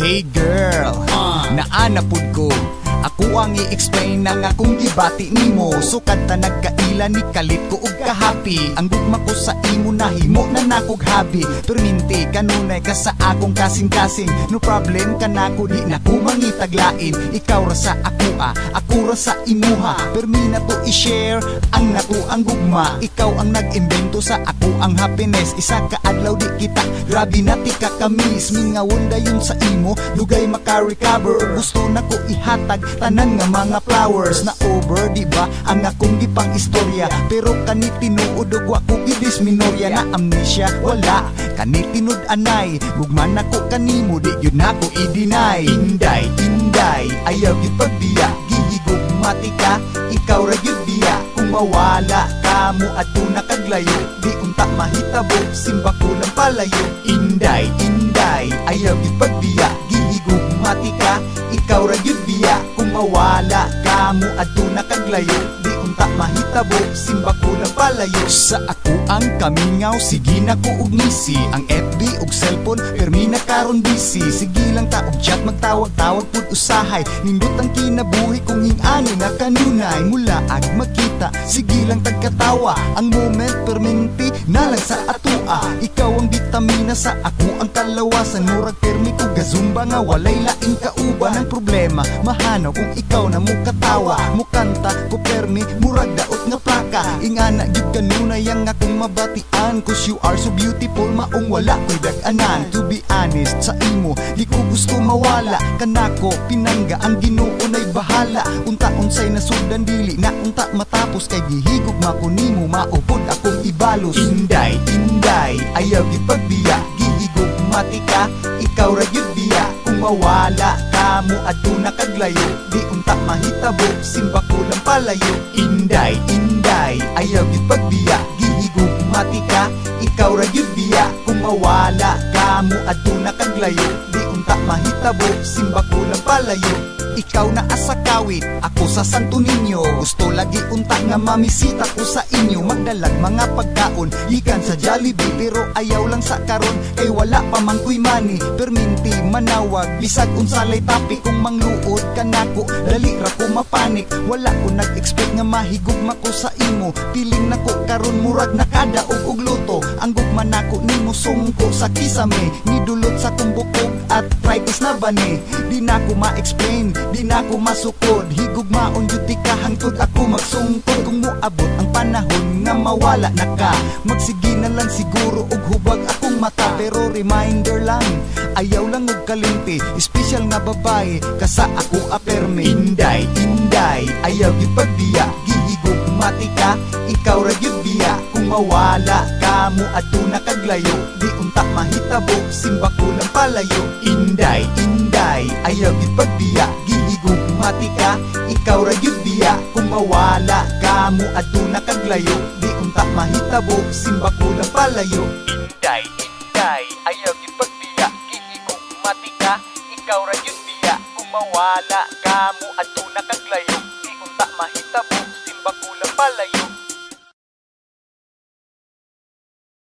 Hey girl, naanapod ko. Ako ang i-explain ng akong gibati nimo. Sukad ta nagkaila ni kalit ko og kahapi. Ang gugma ko sa imo nahimo na nakog habi. Perminti kanunay ka sa akong kasing-kasing. No problem ka nako di na ko mangitaglain. Ikaw ra sa ako ra sa imuha. Permi na to i-share ang nato ang gugma. Ikaw ang nag-imbento sa ako ang happiness. Isa ka adlaw di kita grabe na ti ka kamis. Mingawon dayon sa imo dugay maka-recover. Gusto na ko ihatag tanan nga mga flowers na over, di ba? Ang akong gipang istorya, pero kani tinuod og wa ko gidisminorya na amnesia wala. Kani tinud anay, gugman ako kanimo di gyud nako i-deny. Inday, inday, ayaw gyud pagbiya, gihigugmati ka, ikaw ra gyud biya. Kung mawala ka mo aduna kaglayo, di unta mahitabo, simba ko lang palayo. Inday, inday, ayaw gyud pagbiya, gihigugmati ka, ikaw ra gyud biya. Kung mawala ka mo aduna kaglayo, di unta mahitabo, simba ko lang palayo. Sa ako ang kamingaw, sige na ko og ngisi. Ang FB og cellphone, permi na karon busy. Sige lang ta og chat, magtawag-tawag pud usahay. Nindot ang kinabuhi kung hing-ani na kanunay. Mula ag makita, sige lang tagkatawa. Ang moment perminti na lang sa atua. Ikaw ang bitamina sa ako ang kalawasan. Murag permi ko gazumba nga walay laing kauban. Ang problema mahanaw kung ikaw na mo katawa. Mukanta ko permi, murag daot nga plaka. Ingana gyud kanunay ang akong mabatian. Cause you are so beautiful, maong wala ko'y dag-anan. To be honest, sa imo, di ko gusto mawala. Kanako, pinangga, ang Ginoo na'y bahala. Unta-unsay nasugdan dili na unta matapos. Kay gihigog makunimo, maupod akong ibalos. Inday, inday, ayaw gipagbiya, gihigog matika, ikaw ra gyud biya. Kung mawala ka mo aduna kaglayo, di unta mahitabo, simba ko lang palayo. Inday, inday, ayaw gipagbiya, gihigog matika, ikaw ra gyud biya. Kung mawala ka mo aduna kaglayo, di unta mahitabo, simba ko lang palayo. Ikaw na asa kawit, ako sa Santo Niño. Gusto lagi unta nga mamisita ko sa inyo. Magdalag mga pagkaon, ikan sa Jollibee. Pero ayaw lang sa karon, kay wala pa man ko'y money. Perminti manawag, bisag unsalay tapi. Kung mangluod ka nako, dali ra ko mapanik. Wala ko nag-expect nga mahigugma ko sa imo. Piling nako karon murag nakadaog og luto. Ang gugma nako nimo sungko sa kisame. Nidulot sa kumbukog at arthritis na bani. Di nako ma-explain, di na ko masukod. Higugmaon jud ti ka hangtod ako magsungkod. Kung moabot ang panahon nga mawala na ka, magsige na lang siguro og hubag akong mata. Pero reminder lang, ayaw lang og kalimpi. Espesyal nga babae, kasa ako aperme. Inday, inday, ayaw gyud pagbiya, gihigugmati ka, ikaw ra gyud biya. Kung mawala ka mo aduna kaglayo, di unta mahitabo, simba ko lang palayo. Inday, inday, ayaw gyud pagbiya, gihigugmati ka, ikaw ra gyud biya. Kung mawala ka mo aduna kaglayo, di unta mahitabo, simba ko lang palayo. Inday, inday, ayaw gyud pagbiya, gihigugmati ka, ikaw ra gyud biya. Kung mawala